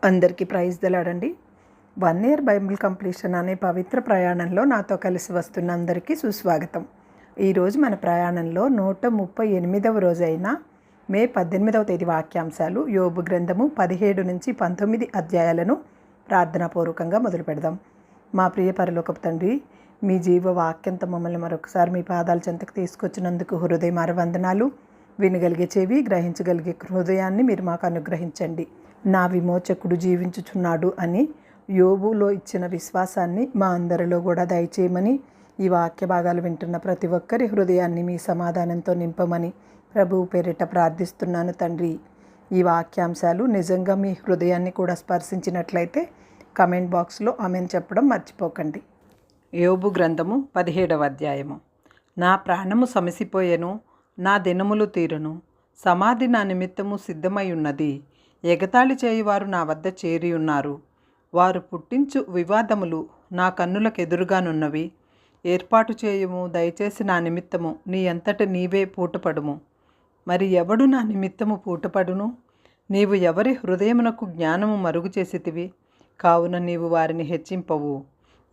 అందరికీ praise దలాడండి. 1 year Bible completion అనే పవిత్ర ప్రయాణంలో నాతో కలిసి వస్తున్న అందరికీ సుస్వాగతం. ఈరోజు మన ప్రయాణంలో 138వ రోజైన మే 18వ తేదీ వాక్యాంశాలు యోబు గ్రంథము 17 నుంచి 19 అధ్యాయాలను ప్రార్థనాపూర్వకంగా మొదలు పెడదాం. మా ప్రియ పరలోకపు తండ్రి, మీ జీవ వాక్యంతో మమ్మల్ని మరొకసారి మీ పాదాల చెంతకు తీసుకొచ్చినందుకు హృదయమార వందనాలు. వినగలిగే చెవి, గ్రహించగలిగే హృదయాన్ని మీరు మాకు అనుగ్రహించండి. నా విమోచకుడు జీవించుచున్నాడు అని యోబులో ఇచ్చిన విశ్వాసాన్ని మా అందరిలో కూడా దయచేయమని, ఈ వాక్య భాగాలు వింటున్న ప్రతి ఒక్కరి హృదయాన్ని మీ సమాధానంతో నింపమని ప్రభువు పేరిట ప్రార్థిస్తున్నాను తండ్రి. ఈ వాక్యాంశాలు నిజంగా మీ హృదయాన్ని కూడా స్పర్శించినట్లయితే కమెంట్ బాక్స్లో ఆమెను చెప్పడం మర్చిపోకండి. యోబు గ్రంథము 17వ అధ్యాయము. నా ప్రాణము సమసిపోయెను, నా దినములు తీరును, సమాధి నా నిమిత్తము సిద్ధమై ఉన్నది. ఎగతాళి చేయువారు నా వద్ద చేరి ఉన్నారు. వారు పుట్టించు వివాదములు నా కన్నులకెదురుగానున్నవి. ఏర్పాటు చేయుము, దయచేసి నా నిమిత్తము నీ అంతట నీవే పూటపడుము. మరి ఎవడు నా నిమిత్తము పూటపడును? నీవు ఎవరి హృదయమునకు జ్ఞానము మరుగు చేసితివి, కావున నీవు వారిని హెచ్చింపవు.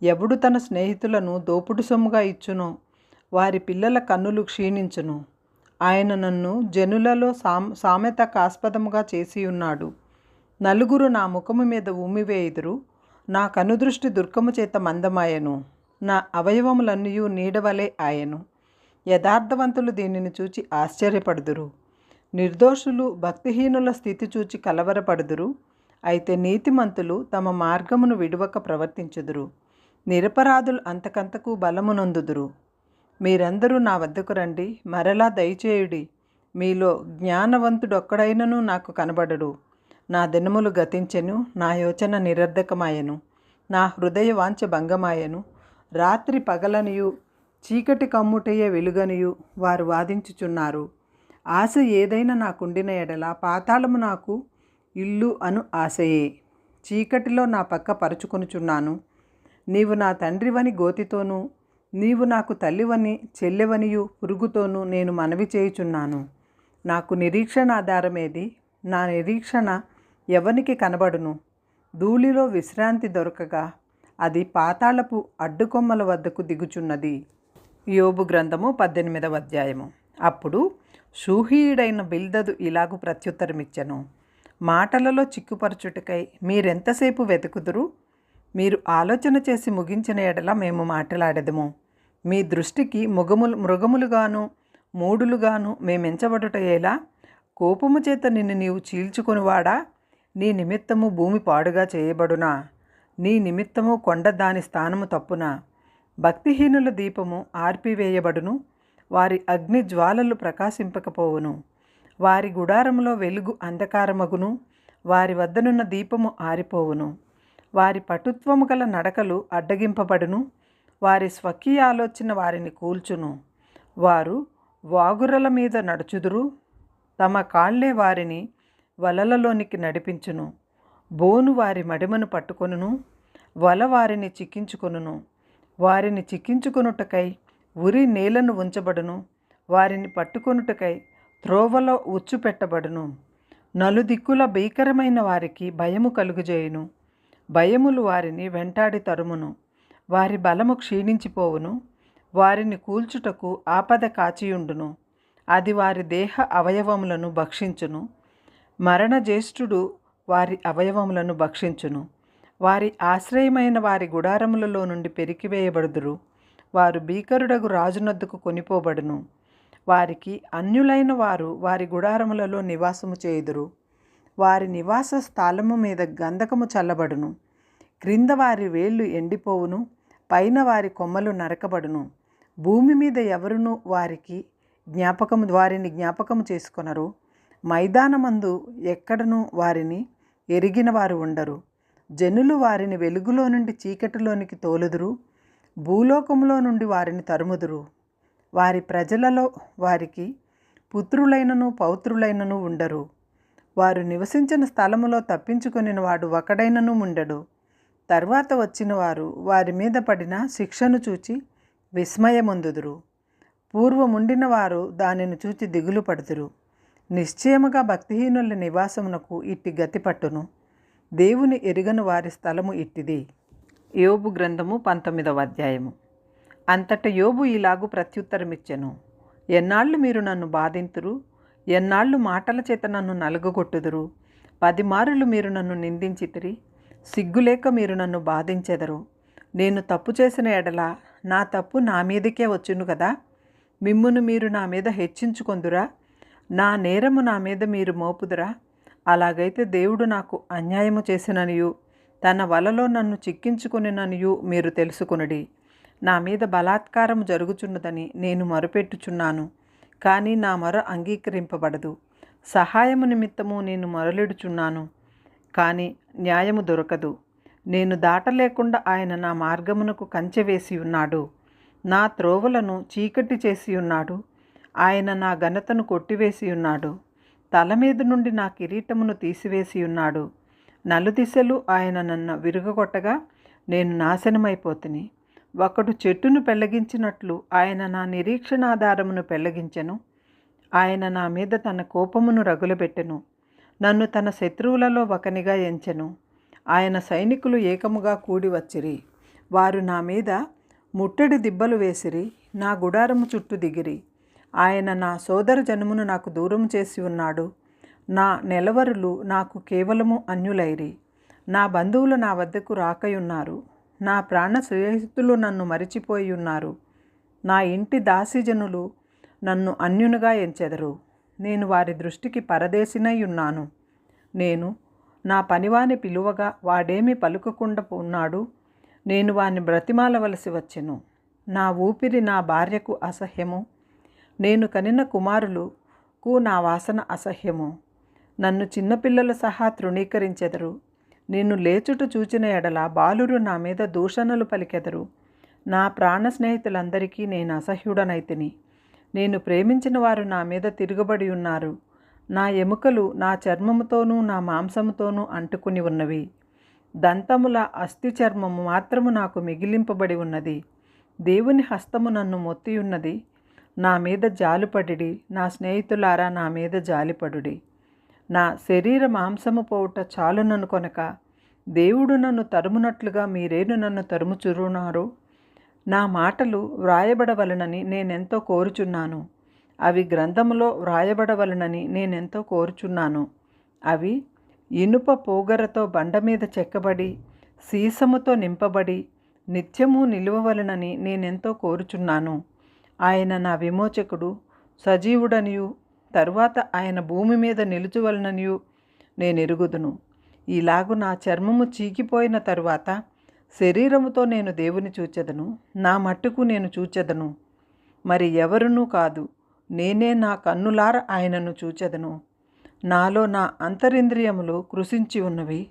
ఎవడు తన స్నేహితులను దోపుడు సొమ్ముగా ఇచ్చునో వారి పిల్లల కన్నులు క్షీణించును. ఆయన నన్ను జనులలో సామెతకాస్పదముగా చేసి ఉన్నాడు. నలుగురు నా ముఖము మీద ఉమ్మివేయుదురు. నా కనుదృష్టి దుర్గము చేత మందమాయెను. నా అవయవములన్నీ నీడవలే ఆయను. యథార్థవంతులు దీనిని చూచి ఆశ్చర్యపడుదురు. నిర్దోషులు భక్తిహీనుల స్థితి చూచి కలవరపడుదురు. అయితే నీతిమంతులు తమ మార్గమును విడువక ప్రవర్తించుదురు. నిరపరాధులు అంతకంతకు బలమునొందుదురు. మీరందరూ నా వద్దకు రండి, మరలా దయచేయుడి. మీలో జ్ఞానవంతుడొక్కడైనను నాకు కనబడడు. నా దినములు గతించెను, నా యోచన నిరర్ధకమాయెను, నా హృదయ వాంఛ భంగమాయెను. రాత్రి పగలనియు చీకటి కమ్ముటయ్యే వెలుగనియు వారు వాదించుచున్నారు. ఆశ ఏదైనా నాకుండిన ఎడల పాతాళము నాకు ఇల్లు అను ఆశయే. చీకటిలో నా పక్క పరుచుకొనుచున్నాను. నీవు నా తండ్రివని గోతితోనూ, నీవు నాకు తల్లివని చెల్లెవనియు పురుగుతోనూ నేను మనవి చేయుచున్నాను. నాకు నిరీక్షణ ఆధారమేది? నా నిరీక్షణ ఎవనికి కనబడును? ధూళిలో విశ్రాంతి దొరకగా అది పాతాళపు అడ్డుకొమ్మల వద్దకు దిగుచున్నది. యోబు గ్రంథము 18వ అధ్యాయము. అప్పుడు షూహీయుడైన బిల్దదు ఇలాగు ప్రత్యుత్తరమిచ్చెను. మాటలలో చిక్కుపరచుటకై మీరెంతసేపు వెతుకుదురు? మీరు ఆలోచన చేసి ముగించిన ఎడల మేము మాట్లాడెదము. మీ దృష్టికి మృగములుగాను మూడులుగాను మేమెంచబడుట ఎలా? కోపము చేత నిన్ను నీవు చీల్చుకొనివాడా? నీ నిమిత్తము భూమి పాడుగా చేయబడునా? నీ నిమిత్తము కొండ దాని స్థానము తప్పునా? భక్తిహీనుల దీపము ఆర్పివేయబడును, వారి అగ్ని జ్వాలలు ప్రకాశింపకపోవును. వారి గుడారములో వెలుగు అంధకారమగును, వారి వద్దనున్న దీపము ఆరిపోవును. వారి పటుత్వము గల నడకలు అడ్డగింపబడును, వారి స్వకీయ ఆలోచన వారిని కూల్చును. వారు వాగురల మీద నడుచుదురు, తమ కాళ్లే వారిని వలలలోనికి నడిపించును. బోను వారి మడిమను పట్టుకొనును, వల వారిని చిక్కించుకొనును. వారిని చిక్కించుకొనుటకై ఉరి నేలను ఉంచబడును, వారిని పట్టుకొనుటకై త్రోవలో ఉచ్చు పెట్టబడును. నలుదిక్కుల భీకరమైన వారికి భయము కలుగుజేయును. భయములు వారిని వెంటాడి తరుమును. వారి బలము క్షీణించిపోవును. వారిని కూల్చుటకు ఆపద కాచియుండును. అది వారి దేహ అవయవములను భక్షించును. మరణజ్యేష్ఠుడు వారి అవయవములను భక్షించును. వారి ఆశ్రయమైన వారి గుడారములలో నుండి పెరికివేయబడుదురు. వారు భీకరుడగు రాజునొద్దకు కొనిపోబడును. వారికి అన్యులైన వారు వారి గుడారములలో నివాసము చేయుదురు. వారి నివాస స్థలము మీద గంధకము చల్లబడును. క్రింద వారి వేళ్ళు ఎండిపోవును, పైన వారి కొమ్మలు నరకబడును. భూమి మీద ఎవరును వారిని జ్ఞాపకము చేసుకొనరు. మైదానమందు ఎక్కడను వారిని ఎరిగిన వారు ఉండరు. జనులు వారిని వెలుగులో నుండి చీకటిలోనికి తోలుదురు, భూలోకములో నుండి వారిని తరుముదురు. వారి ప్రజలలో వారికి పుత్రులైనను పౌత్రులైనను ఉండరు. వారు నివసించిన స్థలములో తప్పించుకొనిన వాడు ఒకడైనను ఉండడు. తర్వాత వచ్చిన వారు వారి మీద పడిన శిక్షను చూచి విస్మయమొందుదురు. పూర్వముండిన వారు దానిని చూచి దిగులు పడుదురు. నిశ్చయముగా భక్తిహీనుల నివాసమునకు ఇట్టి గతి పట్టును. దేవుని ఎరుగని వారి స్థలము ఇట్టిది. యోబు గ్రంథము 19వ అధ్యాయము. అంతట యోబు ఇలాగు ప్రత్యుత్తరమిచ్చెను. ఎన్నాళ్ళు మీరు నన్ను బాధింతురు? ఎన్నాళ్ళు మాటల చేత నన్ను నలుగగొట్టుదురు? 10 మారులు మీరు నన్ను నిందించితిరి. సిగ్గులేక మీరు నన్ను బాధించెదరు. నేను తప్పు చేసిన ఎడల నా తప్పు నా మీదకే వచ్చును కదా. మిమ్మును మీరు నా మీద హెచ్చించుకొందురా? నా నేరము నా మీద మీరు మోపుదురా? అలాగైతే దేవుడు నాకు అన్యాయము చేసిననియు తన వలలో నన్ను చిక్కించుకొనిననియు మీరు తెలుసుకొనుడి. నా మీద బలాత్కారము జరుగుచున్నదని నేను మొరపెట్టుచున్నాను, కానీ నా మొర అంగీకరింపబడదు. సహాయము నిమిత్తము నేను మొరలిడుచున్నాను, కానీ న్యాయము దొరకదు. నేను దాటలేకుండా ఆయన నా మార్గమునకు కంచె వేసి ఉన్నాడు. నా త్రోవలను చీకటి చేసి ఉన్నాడు. ఆయన నా ఘనతను కొట్టివేసి ఉన్నాడు. తల మీద నుండి నా కిరీటమును తీసివేసి ఉన్నాడు. నలుదిశలు ఆయన నన్ను విరుగగొట్టగా నేను నాశనమైపోతిని. ఒకడు చెట్టును పెళ్లగించినట్లు ఆయన నా నిరీక్షణాధారమును పెళ్లగించెను. ఆయన నా మీద తన కోపమును రగులబెట్టెను. నన్ను తన శత్రువులలో ఒకనిగా ఎంచెను. ఆయన సైనికులు ఏకముగా కూడి వచ్చిరి. వారు నా మీద ముట్టడి దిబ్బలు వేసిరి. నా గుడారము చుట్టూ దిగిరి. ఆయన నా సోదర జనమును నాకు దూరం చేసి ఉన్నాడు. నా నెలవరులు నాకు కేవలము అన్యులైరి. నా బంధువులు నా వద్దకు రాకయున్నారు. నా ప్రాణ స్నేహితులు నన్ను మరిచిపోయి ఉన్నారు. నా ఇంటి దాసిజనులు నన్ను అన్యునుగా ఎంచెదరు. నేను వారి దృష్టికి పరదేశినై ఉన్నాను. నేను నా పనివాని పిలువగా వాడేమి పలుకకుండా ఉన్నాడు. నేను వాని బ్రతిమాలవలసి వచ్చెను. నా ఊపిరి నా భార్యకు అసహ్యము. నేను కనిన కుమారులకు నా వాసన అసహ్యము. నన్ను చిన్నపిల్లలు సహా తృణీకరించెదరు. నేను లేచుట చూచిన ఎడల బాలురు నా మీద దూషణలు పలికెదరు. నా ప్రాణ స్నేహితులందరికీ నేను అసహ్యుడనైతిని. నేను ప్రేమించిన వారు నా మీద తిరగబడి ఉన్నారు. నా ఎముకలు నా చర్మముతోనూ నా మాంసముతోనూ అంటుకుని ఉన్నవి. దంతముల అస్థి చర్మము మాత్రము నాకు మిగిలింపబడి ఉన్నది. దేవుని హస్తము నన్ను మొత్తియున్నది. నా మీద జాలిపడుడి. నా స్నేహితులారా, నా మీద జాలిపడుడి. నా శరీర మాంసము పోవుట చాలునను కొనక దేవుడు నన్ను తరుమునట్లుగా మీరేను నన్ను తరుముచున్నారు. నా మాటలు వ్రాయబడవలనని నేనెంతో కోరుచున్నాను. అవి గ్రంథములో వ్రాయబడవలనని నేనెంతో కోరుచున్నాను. అవి ఇనుప పోగరతో బండ మీద చెక్కబడి సీసముతో నింపబడి నిత్యము నిలువవలనని నేనెంతో కోరుచున్నాను. ఆయన నా విమోచకుడు, సజీవుడనియు తరువాత ఆయన భూమి మీద నిలుచువలననియు నేను ఎరుగుదును. ఇలాగు నా చర్మము చీకిపోయిన తరువాత శరీరముతో నేను దేవుని చూచెదను. నా మట్టుకు నేను చూచెదను, మరి ఎవరునూ కాదు. నేనే నా కన్నులార ఆయనను చూచెదను. నాలో నా అంతరింద్రియములు కృశించి ఉన్నవి.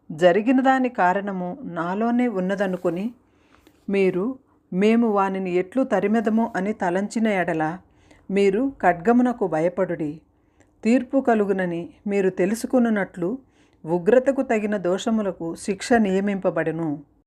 జరిగిన దాని కారణము నాలోనే ఉన్నదనుకొని మేము వానిని ఎట్లు తరిమెదము అని తలంచిన ఎడల మీరు ఖడ్గమునకు భయపడుడి. తీర్పు కలుగునని మీరు తెలుసుకున్నట్లు ఉగ్రతకు తగిన దోషములకు శిక్ష నియమింపబడును.